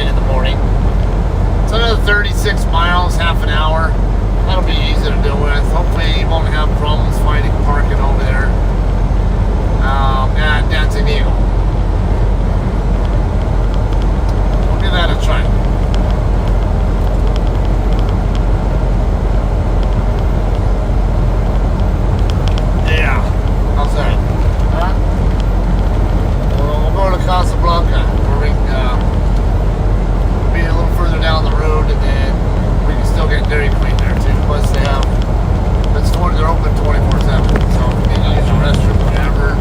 in the morning. It's another 36 miles, half an hour. That'll be easy to deal with. Hopefully you won't have problems finding parking over there at Dancing Eagle. We'll give that a try. Yeah, how's that? Huh? We'll go to Casa Blanca, where we can be a little further down the road, and then we can still get Dairy Queen there too. Plus they have, they're open 24/7, so if you need to use the restroom, whatever,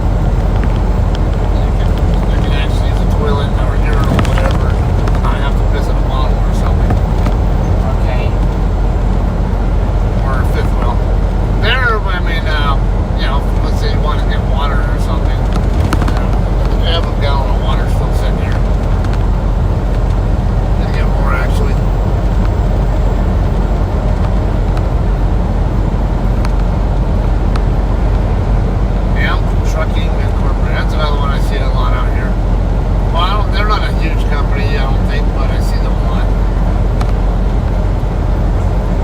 you can actually use a toilet or a urinal, whatever. I have to visit a model or something. Okay. Or a fifth wheel. There, I mean, let's say you want to get water or something. They have a gallon of water still sitting here. They get more actually. Trucking Incorporated. That's another one I see a lot out here. Well, they're not a huge company, I don't think, but I see them a lot.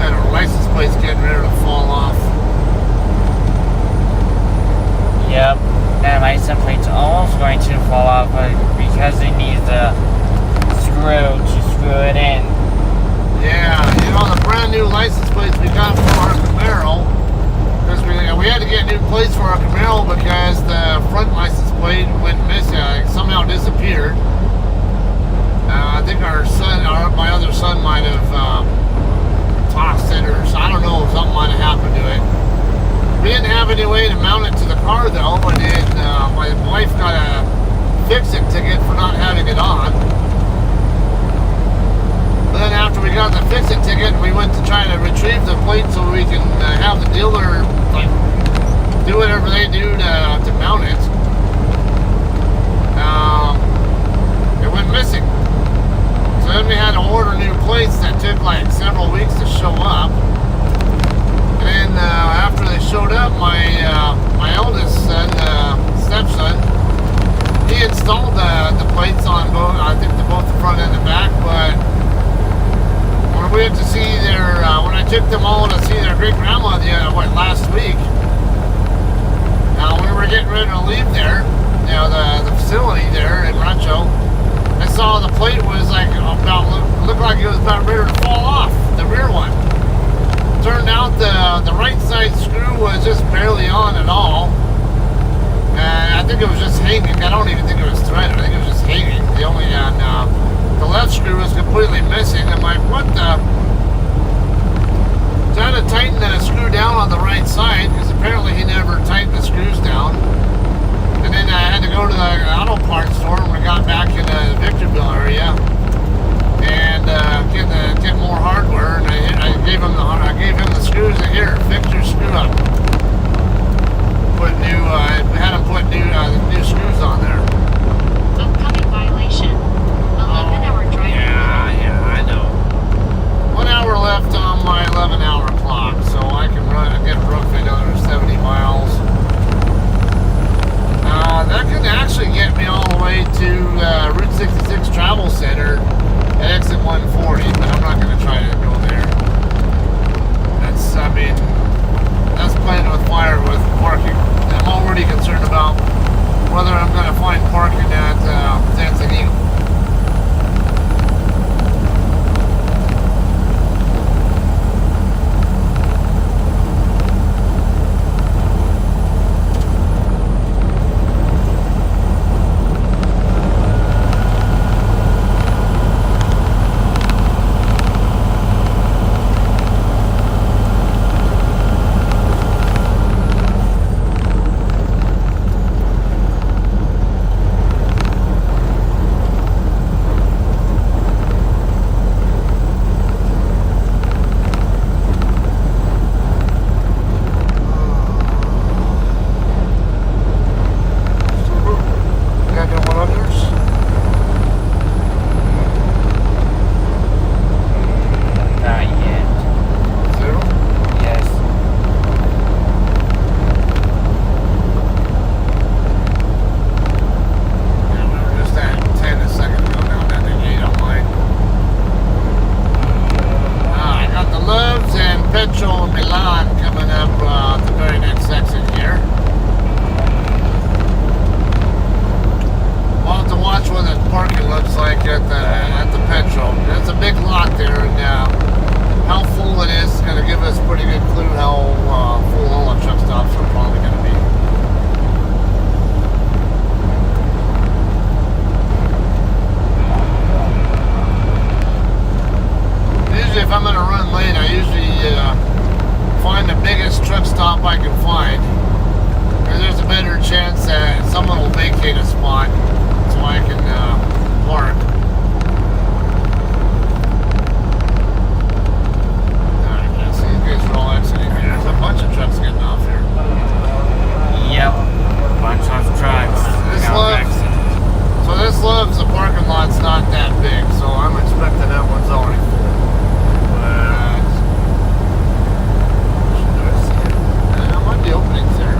And our license plate's getting ready to fall off. Yep, that license plate's almost going to fall off because it needs a screw to screw it in. Yeah, the brand new license plates we got for our Camaro, because we had to get new plates for our Camaro because the front license plate went missing, somehow disappeared. I think my other son might have tossed it, or I don't know, something might have happened to it. We didn't have any way to mount it to the car though, but then my wife got a fix-it ticket for not having it on. Then after we got the fix-it ticket, we went to try to retrieve the plate so we can have the dealer do whatever they do to mount it. It went missing. So then we had to order new plates that took like several weeks to show up. And then after they showed up, my eldest son, stepson, he installed the plates on both, I think both the front and the back, but when we went to see when I took them all to see their great grandma last week, when we were getting ready to leave there, the facility there in Rancho, I saw the plate was looked like it was about ready to fall off, the rear one. Turned out the right side screw was just barely on at all. And I think it was just hanging. I don't even think it was threaded. I think it was just hanging. The left screw was completely missing. I'm like, what the? So I had to tighten the screw down on the right side because apparently he never tightened the screws down. And then I had to go to the auto parts store when we got back in the Victorville area and get more hardware. And I gave him the screws in here. Fix your screw up. Had him put new screws on there. Upcoming violation. 11-hour driving. Yeah, I know. 1 hour left on my 11-hour clock, so I can get roughly another 70 miles. That can actually get me all the way to Route 66 Travel Center Milan coming up the very next section here. We'll have to watch what the parking looks like at the petrol. It's a big lot there, and how full it is going to give us a pretty good clue how full all the truck stops are probably going to be. Usually if I'm going to run late, I usually find the biggest truck stop I can find. Because there's a better chance that someone will vacate a spot so I can park. Alright, see you guys are all exiting here. There's a bunch of trucks getting off here. Yep. Bunch of trucks. So this loves the parking lot's not that big, so I'm expecting that one's already full. But there might be openings there.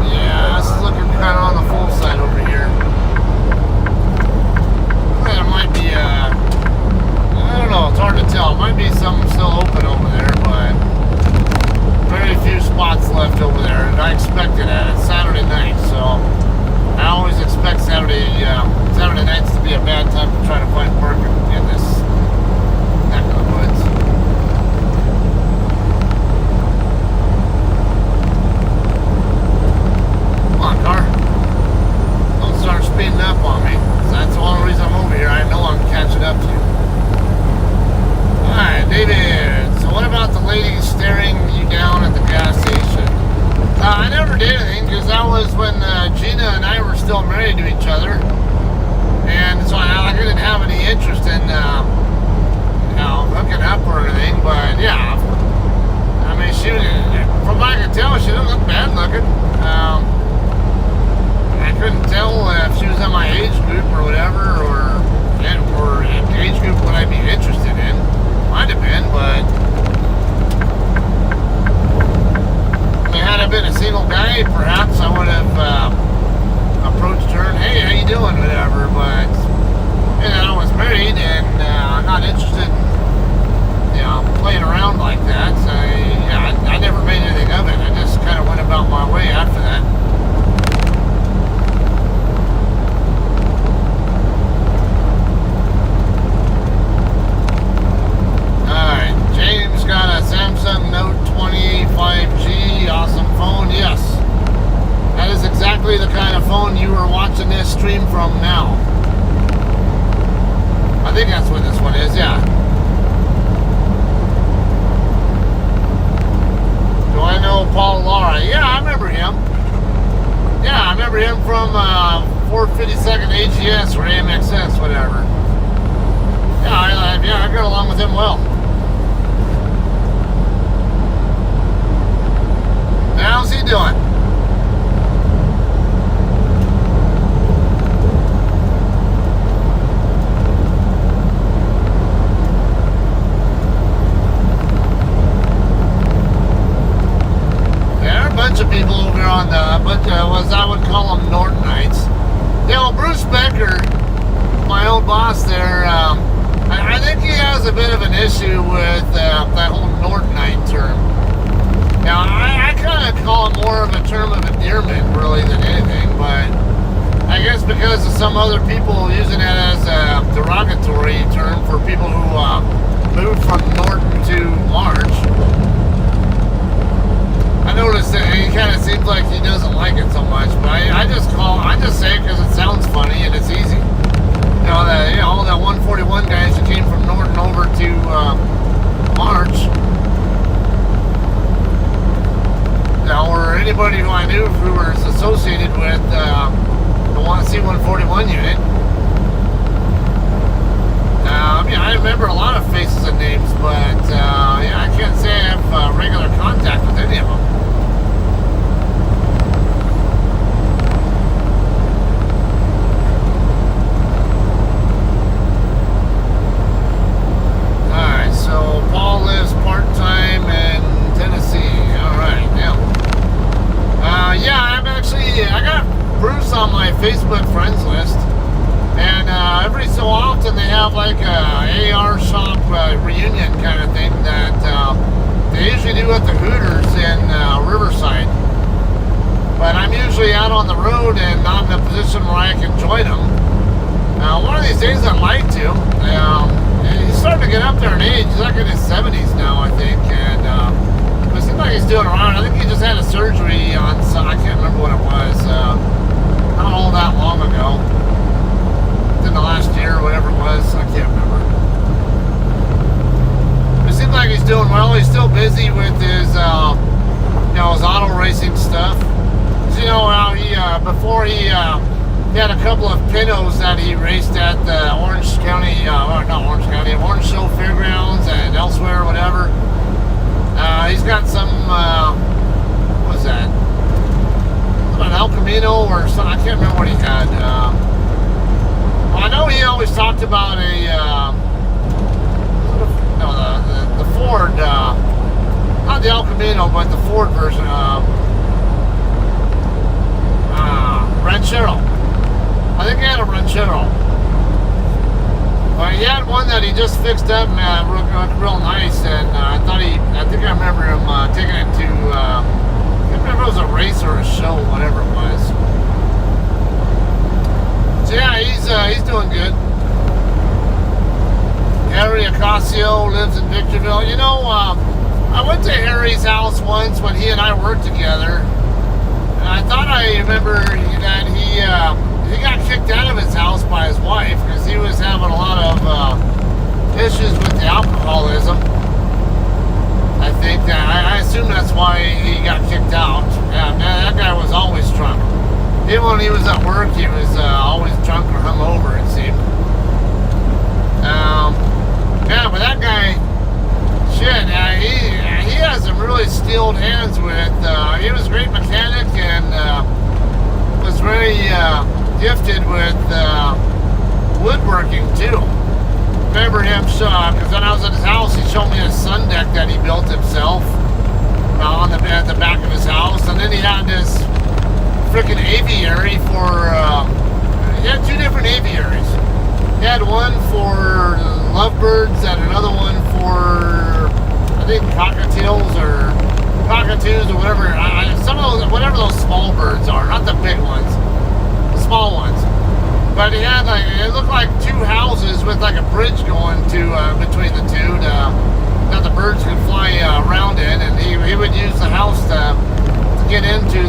Yeah, this is looking kind of on the full side over here. There might be I don't know, it's hard to tell. It might be some still open over there, but very few spots left over there, and I expected that. It's Saturday night, so I always expect Saturday nights to be a bad time to try to find parking in this neck of the woods. Come on, car. Don't start speeding up on me. That's the only reason I'm over here. I know I'm catching up to you. Alright, David. So what about the lady staring you down at the gas station? I never did anything because that was when Gina and I were still married to each other. And so I didn't have any interest in hooking up or anything. But yeah, I mean, she was, from what I could tell, she didn't look bad looking. I couldn't tell if she was in my age group or whatever, or age group would I be interested in. Might have been, but I mean, had I been a single guy, perhaps I would have approached her and, hey, how you doing, whatever. But I was married and I'm not interested in playing around like that. So I never made anything of it. I just kind of went about my way after that. James got a Samsung Note 20 5G, awesome phone. Yes, that is exactly the kind of phone you were watching this stream from now. I think that's what this one is, yeah. Do I know Paul Lara? Yeah, I remember him. Yeah, I remember him from 452nd AGS or AMXS, whatever. Yeah, I got along with him well. How's he doing? There are a bunch of people over on as I would call them, Nortonites. Yeah, well, Bruce Becker, my old boss there, I think he has a bit of an issue with that whole Nortonite term. Now, I kind of call it more of a term of endearment, really, than anything, but I guess because of some other people using it as a derogatory term for people who moved from Norton to March, I noticed that he kind of seems like he doesn't like it so much, but I just say it because it sounds funny and it's easy. All the 141 guys who came from Norton over to March, or anybody who I knew who was associated with the C-141 unit. I remember a lot of faces and names, but I can't say I have regular contact with any of them. Alright, so Paul lives part-time in Tennessee. Alright, yeah. I got Bruce on my Facebook friends list. And every so often they have like a AR shop reunion kind of thing that they usually do at the Hooters in Riverside. But I'm usually out on the road and not in a position where I can join them. One of these days I'd like to. He's starting to get up there in age. He's like in his 70s now, I think. And it seems like he's doing around. I think he just had a surgery on some, I can't remember what it was. Not all that long ago. In the last year or whatever it was. I can't remember. It seems like he's doing well. He's still busy with his, his auto racing stuff. You know, before he had a couple of Pintos that he raced at the Orange County, not Orange County, Orange Show Fairgrounds and elsewhere, whatever. He's got some, what was that? An El Camino or something. I can't remember what he had. Well, I know he always talked about the Ford, not the El Camino, but the Ford version. Ranchero. I think he had a Ranchero. But he had one that he just fixed up and real nice, and I think I remember him taking it to, I can't remember if it was a race or a show, whatever it was. So yeah, he's doing good. Harry Ocasio lives in Victorville. You know, I went to Harry's house once when he and I worked together. And I thought I remember that he got kicked out of his house by his wife because he was having a lot of issues with the alcoholism. I think that I assume that's why he got kicked out. Yeah, man, that guy was always drunk. Even when he was at work, he was always drunk or hungover, it seemed. Yeah, but that guy, shit, he has some really skilled hands with, he was a great mechanic and was very gifted with woodworking too. Remember him, because when I was at his house, he showed me a sun deck that he built himself at the back of his house, and then he had this freaking aviary for, he had two different aviaries. He had one for lovebirds and another one for, I think, cockatiels or cockatoos or whatever. Some of those, whatever those small birds are, not the big ones, the small ones. But he had like, it looked like two houses with like a bridge going to between the two that the birds could fly around in, and he would use the house to get into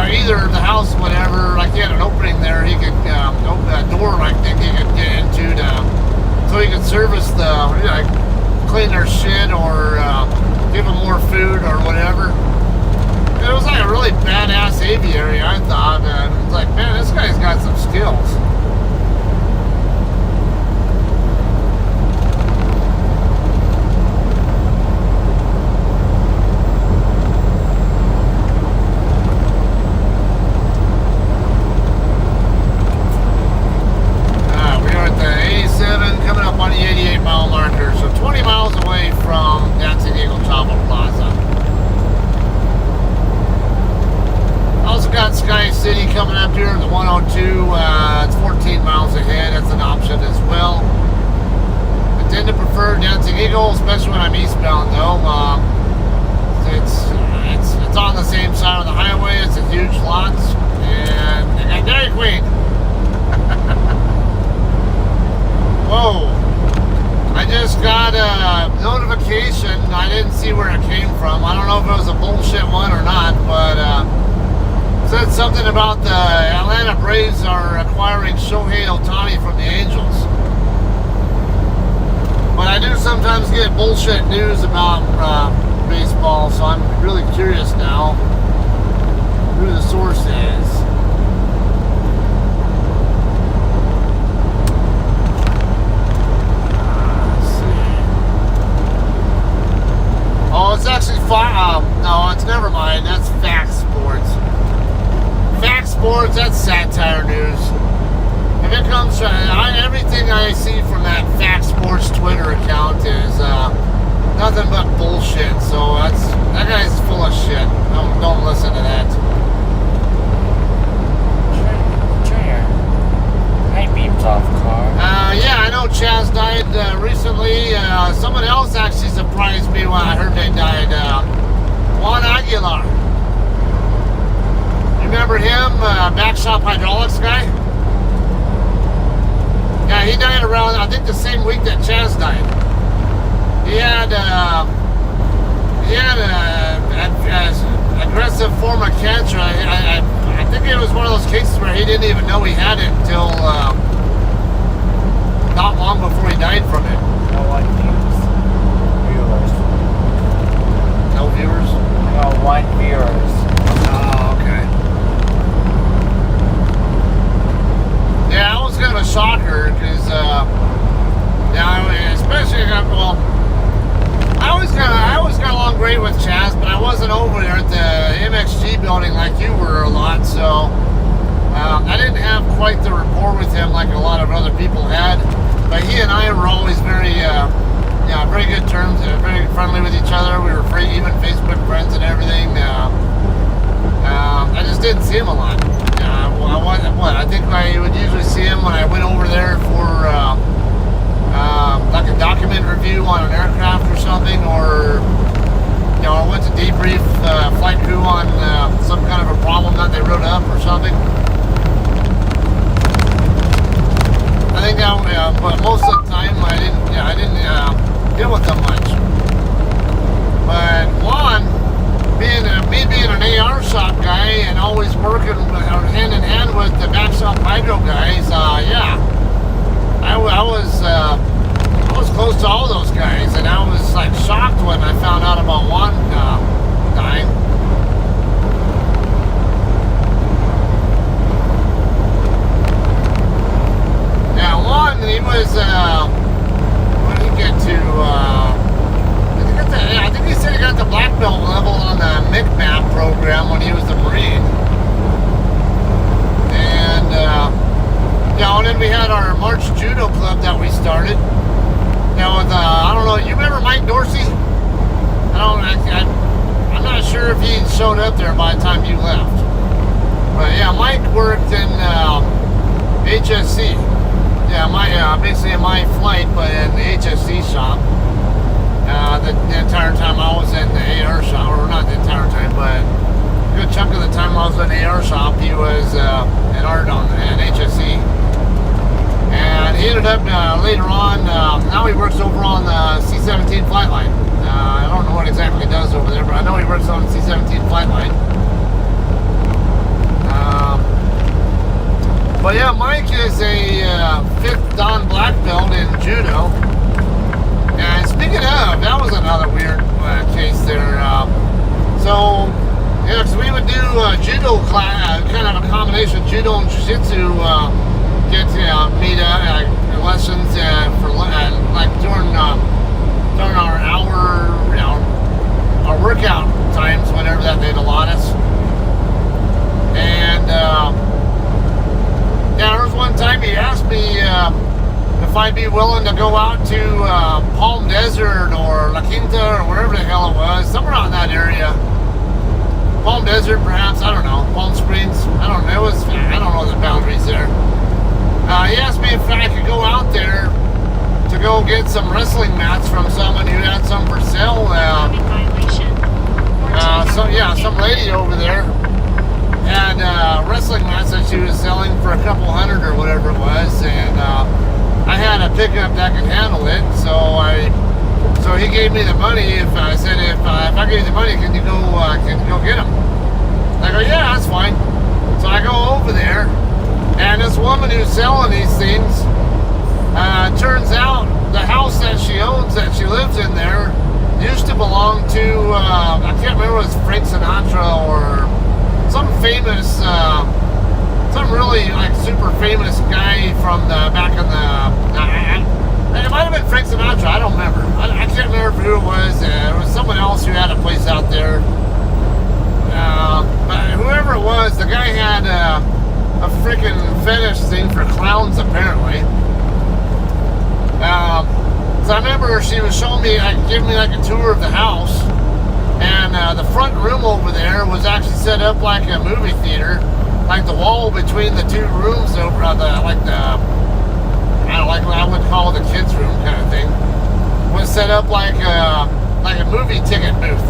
either the house, whatever. Like he had an opening there, he could open that door. I think he could get into so he could service clean their shit or give them more food or whatever. It was like a really badass aviary, I thought. And it was like, man, this guy's got some skills. We are at the 87, coming up on the 88 mile marker, so 20 miles away from Dancing Eagle Chavo Plaza. Also got Sky City coming up here, the 102. It's 14 miles ahead. That's an option as well. I tend to prefer Dancing Eagle, especially when I'm eastbound though. It's on the same side of the highway. It's a huge lot, and they got Dairy Queen. Whoa! I just got a notification. I didn't see where it came from. I don't know if it was a bullshit one or not, but said something about the Atlanta Braves are acquiring Shohei Ohtani from the Angels. But I do sometimes get bullshit news about baseball, so I'm really curious now who the source is. Let's see. Oh, it's actually no, it's never mind. That's Fact Sports. Fact Sports, that's satire news. If it comes from everything I see from that Fact Sports Twitter account is nothing but bullshit. So that guy's full of shit. Don't listen to that. Trainer. Hey someone else actually surprised me when I heard they died. Juan Aguilar. You remember him? Backshop hydraulics guy? Yeah, he died around, I think, the same week that Chaz died. He had aggressive form of cancer. I think it was one of those cases where he didn't even know he had it until not long before he died from it. No one viewers. No viewers? No one viewers. Oh, okay. Yeah, that was kind of a shocker because, yeah, especially, well, I always got along great with Chaz, but I wasn't over there at the MXG building like you were a lot, so I didn't have quite the rapport with him like a lot of other people had. But he and I were always very, very good terms, very friendly with each other. We were even Facebook friends and everything. I just didn't see him a lot. I think I would usually see him when I went over there for like a document review on an aircraft or something, or I went to debrief flight crew on some kind of a problem that they wrote up or something. I think but most of the time I didn't deal with them much. But Juan, me being an AR shop guy and always working hand in hand with the backshop hydro guys, I was close to all those guys, and I was like shocked when I found out about Juan dying. Yeah, Juan, he was, what did he get to, I think he said he got the black belt level on the MIC-MAP program when he was a Marine. And, and then we had our March Judo Club that we started. With, I don't know, you remember Mike Dorsey? I'm not sure if he showed up there by the time you left. But yeah, Mike worked in HSC. Yeah, basically in my flight, but in the HSC shop. The entire time I was in the AR shop, or not the entire time, but a good chunk of the time I was in the AR shop, he was in art on HSC. And he ended up later on, now he works over on the C-17 flight line. I don't know what exactly he does over there, but I know he works on the C-17 flight line. But yeah, Mike is a 5th Dan black belt in judo. And speaking of, that was another weird case there. Because we would do judo class, kind of a combination of judo and jiu-jitsu. Get meet lessons for like during our hour, our workout times, whatever that they'd allot us. And there was one time he asked me if I'd be willing to go out to Palm Desert or La Quinta or wherever the hell it was, somewhere out in that area. Palm Desert, perhaps, I don't know. Palm Springs, I don't know. I don't know the boundaries there. He asked me if I could go out there to go get some wrestling mats from someone who had some for sale. Some lady over there had wrestling mats that she was selling for a couple $100 or whatever it was, and I had a pickup that could handle it. So he gave me the money. If I gave you the money, can you go get them? I go, yeah, that's fine. So I go over there. And this woman who's selling these things, turns out the house that she owns, that she lives in there, used to belong to, I can't remember if it was Frank Sinatra or some famous, some really like super famous guy from the back in the, it might have been Frank Sinatra, I don't remember. I can't remember who it was. It was someone else who had a place out there. But whoever it was, the guy had a freaking fetish thing for clowns, apparently. So I remember she was showing me, giving me like a tour of the house, and the front room over there was actually set up like a movie theater, like the wall between the two rooms over I don't know, like what I would call the kids' room kind of thing. was set up like a movie ticket booth.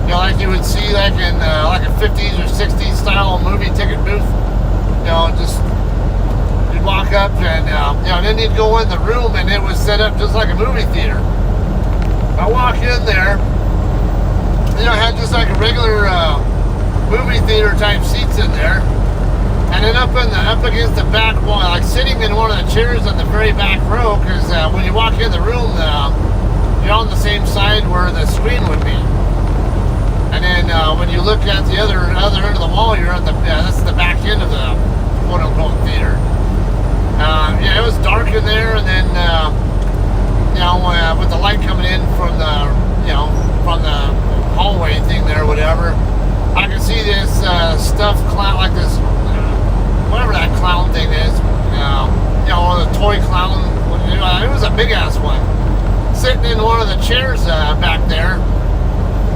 You know, like you would see like in like a 50s or 60s style movie ticket booth. You know, just you'd walk up and you know, then you'd go in the room and it was set up just like a movie theater. I walk in there, you know, it had just like a regular movie theater type seats in there, and then up against the back wall, like sitting in one of the chairs on the very back row, because when you walk in the room, you're on the same side where the screen would be. And then when you look at the other end of the wall, you're at that's the back end of the quote unquote theater. Yeah, it was dark in there, and then you know, with the light coming in from the hallway thing there, or whatever, I could see this stuffed clown, like this, whatever that clown thing is, you know, one of the toy clown. It was a big ass one, sitting in one of the chairs back there.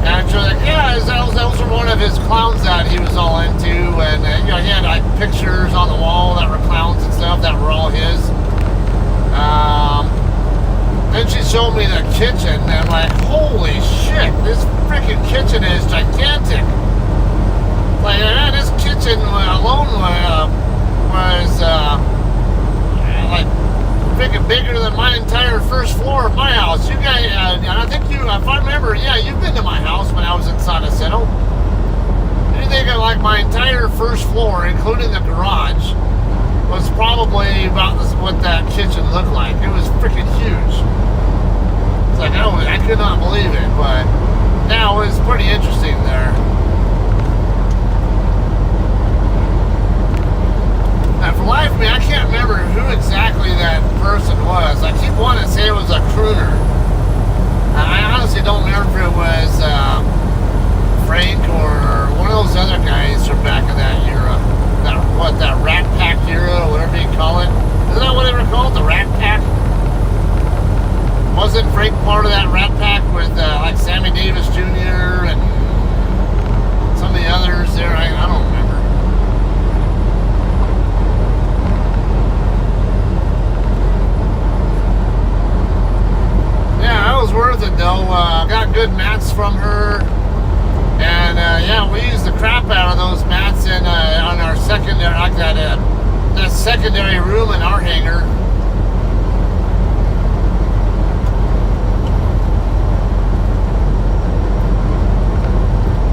And she was like, yeah, those were one of his clowns that he was all into, and you know, he had like pictures on the wall that were clowns and stuff that were all his. Then she showed me the kitchen, and I'm like, holy shit, this freaking kitchen is gigantic. Like, man, this kitchen alone was like freaking bigger than my entire first floor of my house. You guys, and I think if I remember, yeah, you've been to my house when I was in San Jacinto. You think of like my entire first floor, including the garage, was probably about what that kitchen looked like. It was freaking huge. It's like, I could not believe it, but now it was pretty interesting there. And for life of me, I can't remember who exactly that person was. I keep wanting to say it was a crooner. I honestly don't remember if it was Frank or one of those other guys from back in that era. That Rat Pack era, or whatever you call it. Isn't that what they were called? The Rat Pack? Wasn't Frank part of that Rat Pack with like Sammy Davis Jr. and some of the others there? I don't remember. Yeah, that was worth it though. Got good mats from her. And yeah, we used the crap out of those mats in on our secondary, like that secondary room in our hangar.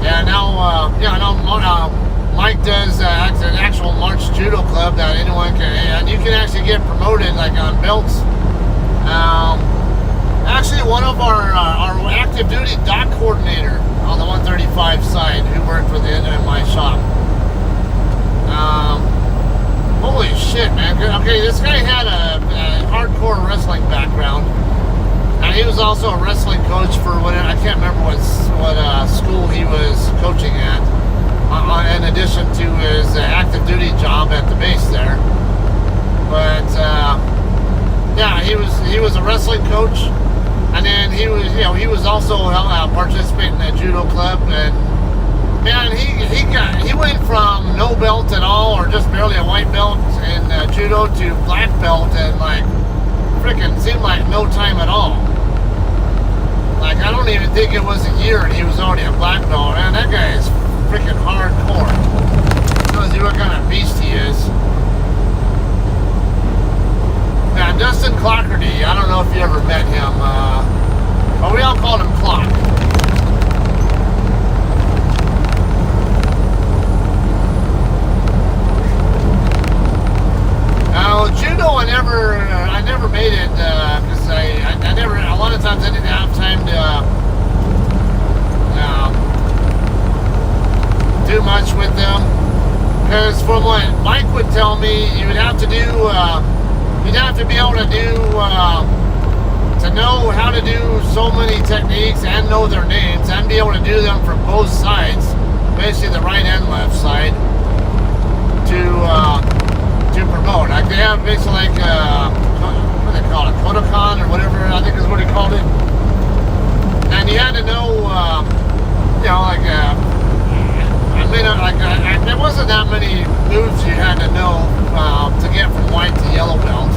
Yeah, now Mike does an actual March Judo Club that anyone can, and you can actually get promoted like on belts. Actually, one of our active duty dock coordinator on the 135 side who worked with in my shop. Holy shit, man. Okay, this guy had a hardcore wrestling background. And he was also a wrestling coach for whatever, I can't remember what school he was coaching at, in addition to his active duty job at the base there. But yeah, he was a wrestling coach. And then he was also participating in the judo club, and man, he went from no belt at all, or just barely a white belt in judo, to black belt in like freaking seemed like no time at all. Like, I don't even think it was a year, and he was already a black belt. Man, that guy is freaking hardcore. Tells you what kind of beast he is. Now, Dustin Clockerty, I don't know if you ever met him, but we all called him Clock. Now, judo, I never made it, because I never, a lot of times I didn't have time to do much with them, because from what Mike would tell me, you would have to do, you'd have to be able to do, to know how to do so many techniques and know their names and be able to do them from both sides, basically the right and left side, to promote. Like they have basically like, what do they call it, Kodokan or whatever, I think is what he called it. And you had to know, you know, like, I mean, like, there wasn't that many moves you had to know to get from white to yellow belt.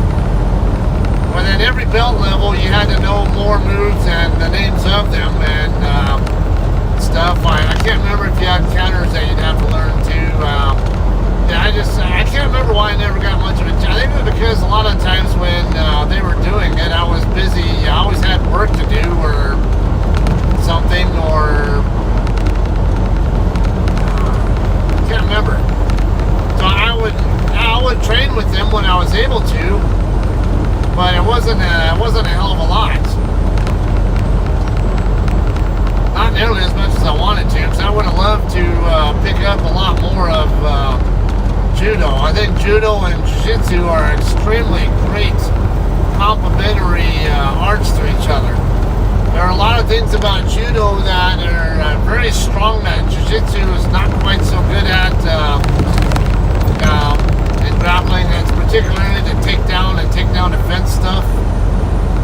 But then every belt level level, you had to know more moves and the names of them and stuff. I can't remember if you had counters that you'd have to learn too. Yeah, I can't remember why I never got much of it. I think it was because a lot of times when they were doing it, I was busy. I always had work to do or something, or can't remember. So I would train with them when I was able to, but it wasn't a hell of a lot. Not nearly as much as I wanted to, because I would have loved to pick up a lot more of judo. I think judo and jiu-jitsu are extremely great complementary arts to each other. There are a lot of things about judo that are very strong that jiu-jitsu is not quite so good at in grappling. It's particularly the takedown and takedown defense stuff.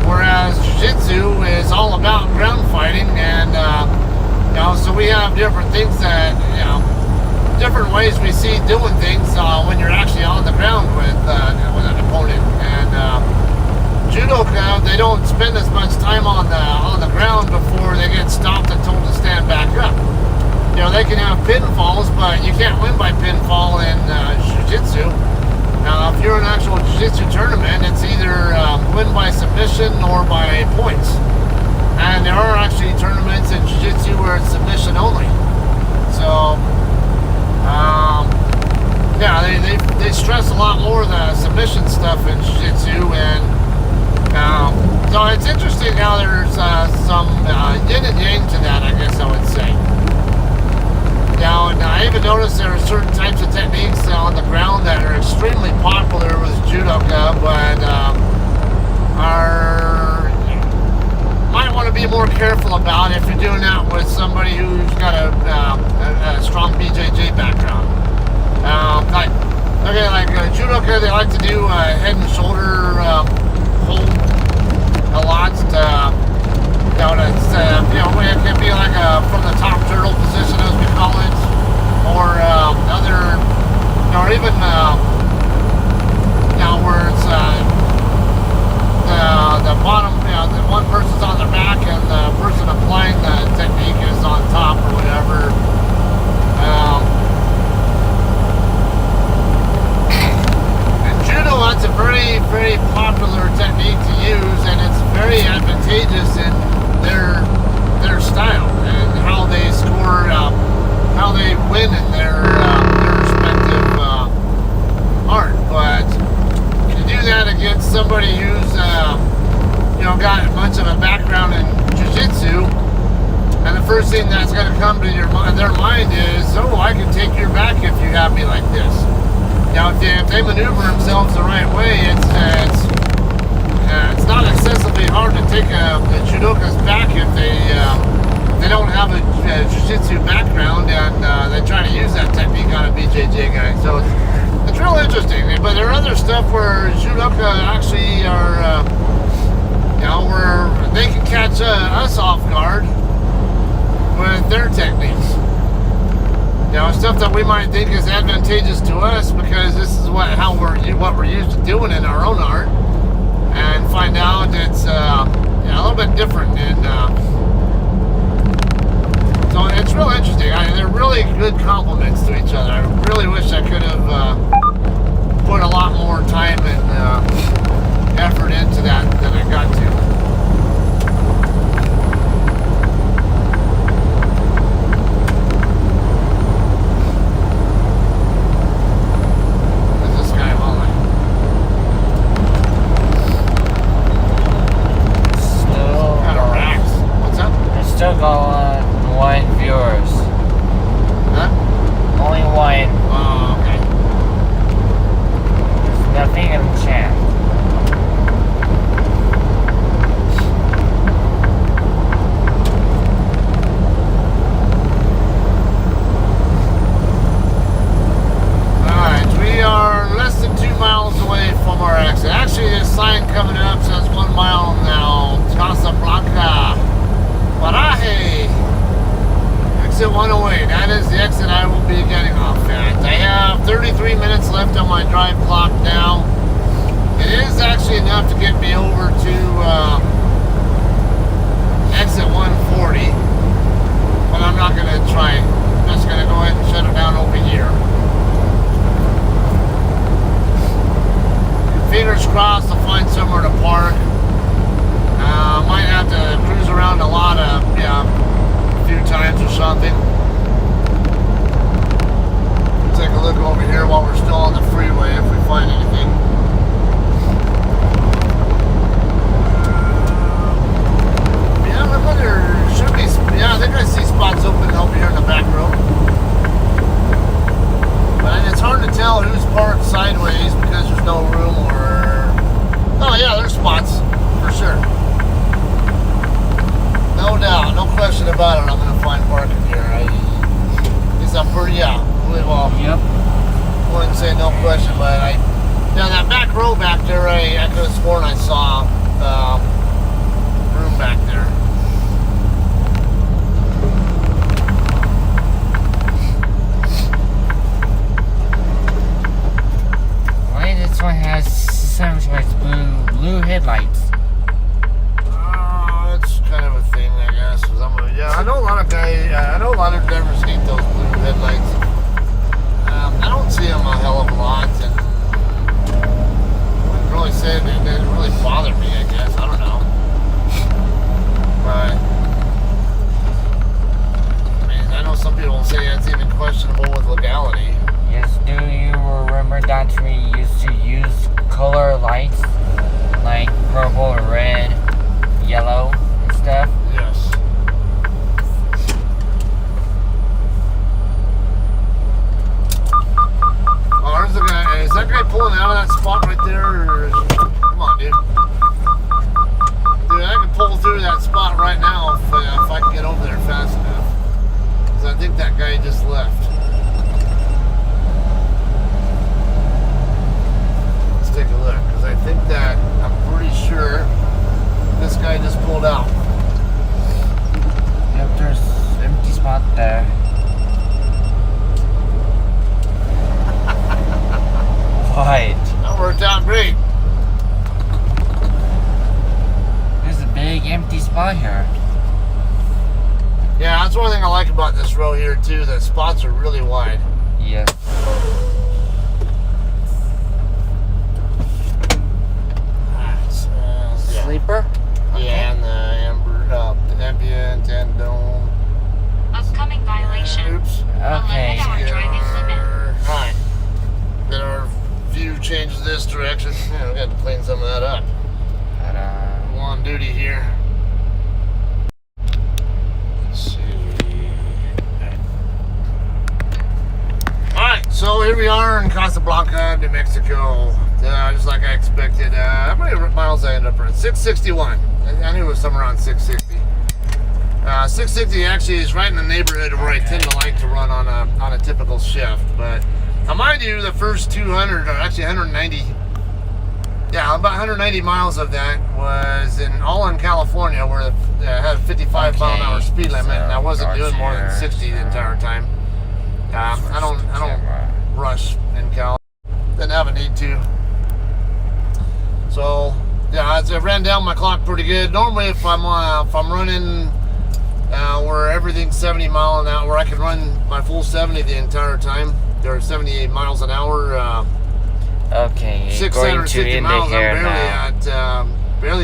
Whereas jiu-jitsu is all about ground fighting, and so we have different things that different ways we see doing things when you're actually on the ground with an opponent. And judoka, they don't spend as much time on the ground before they get stopped and told to stand back up. They can have pinfalls, but you can't win by pinfall in jiu-jitsu. Now, if you're in an actual jiu-jitsu tournament, it's either win by submission or by points. And there are actually tournaments in jiu-jitsu where it's submission only. So, they stress a lot more the submission stuff in jiu-jitsu, and so it's interesting how there's some yin and yang to that, I guess I would say. Now, and I even noticed there are certain types of techniques on the ground that are extremely popular with judoka, but might want to be more careful about if you're doing that with somebody who's got a strong BJJ background. Like judoka, they like to do head and shoulder hold a lot. It can be like from the top turtle position, as we call it, or other, or even where it's the bottom, the one person's on the back and the person applying the technique is on top or whatever. And judo, that's a very, very popular technique to use, and it's very advantageous in their style and how they score, how they win in their respective art. But to do that against somebody who's got much of a background in jiu-jitsu, and the first thing that's going to come to their mind is, oh, I can take your back if you have me like this. Now, if they maneuver themselves the right way, it's not excessively hard to take a judoka's back if they don't have a jiu-jitsu background and they try to use that technique on a BJJ guy. So it's real interesting. But there are other stuff where judoka actually are, where they can catch us off guard with their techniques. Stuff that we might think is advantageous to us because this is what we're used to doing in our own art, and find out it's a little bit different. And so it's real interesting. They're really good complements to each other. I really wish I could have put a lot more time and effort into that than I got to. Still got one viewers. Huh? Only one. Oh, okay. There's nothing in the chat. Alright, we are less than 2 miles away from our exit. Actually, this sign coming up says 1 mile now. Casa Blanca. Paraje! Exit 108. That is the exit I will be getting off at. I have 33 minutes left on my drive clock now. It is actually enough to get me over to exit 140, but I'm not going to try it. I'm just going to go ahead and shut it down over here. Fingers crossed to find somewhere to park. Might have to cruise around a lot of, a few times or something. Take a look over here while we're still on the freeway if we find anything. Yeah, look like there should be. Yeah, I think I see spots open over here in the back row. But it's hard to tell who's parked sideways because there's no room or. Oh yeah, there's spots for sure. No doubt, no question about it. I'm gonna find parking here. I'm pretty really well. Yep. Wouldn't say no question, but that back row back there, I could have sworn I saw room back there. Why this one has sounds like blue headlights? It's kind of a thing, I guess. I know a lot of guys. I know a lot of drivers hate those blue headlights. I don't see them a hell of a lot, and I wouldn't really say it didn't really bother me. I guess I don't know, but I mean, I know some people say it's even questionable with legality. Yes, do you remember that we used to use color lights like purple, red, yellow, and stuff? Yes. Oh, there's the guy. Is that guy pulling out of that spot right there? Or come on, dude. Dude, I can pull through that spot right now if I can get over there fast enough. Because I think that guy just left. Let's take a look. Because I think that, I'm pretty sure this guy just pulled out. Yep, there's empty spot there. What? That worked out great. There's a big empty spot here. Yeah, that's one thing I like about this row here too. The spots are really wide. Yes. Sleeper? Yeah, and the ambient and dome. Upcoming violation. Oops. Okay. 11-hour driving limit. Alright. Then our view changes this direction. Yeah, we got to clean some of that up. I'm on duty here. Let's see. Alright, so here we are in Casa Blanca, New Mexico. Just like I expected. How many miles I ended up at? 661. I knew it was somewhere around 660. 660 actually is right in the neighborhood of where I tend to like to run on a typical shift. But now, mind you, the first 200, or actually 190, yeah, about 190 miles of that was all in California, where it had a 55 mile an hour speed limit, and I wasn't doing more than 60 the entire time. I don't rush in Cal. Didn't have a need to. So yeah, I ran down my clock pretty good. Normally, if I'm running where everything's 70 mile an hour, where I can run my full 70 the entire time. There are 78 miles an hour. Okay, going to 650 end miles. it here I'm barely now. at barely.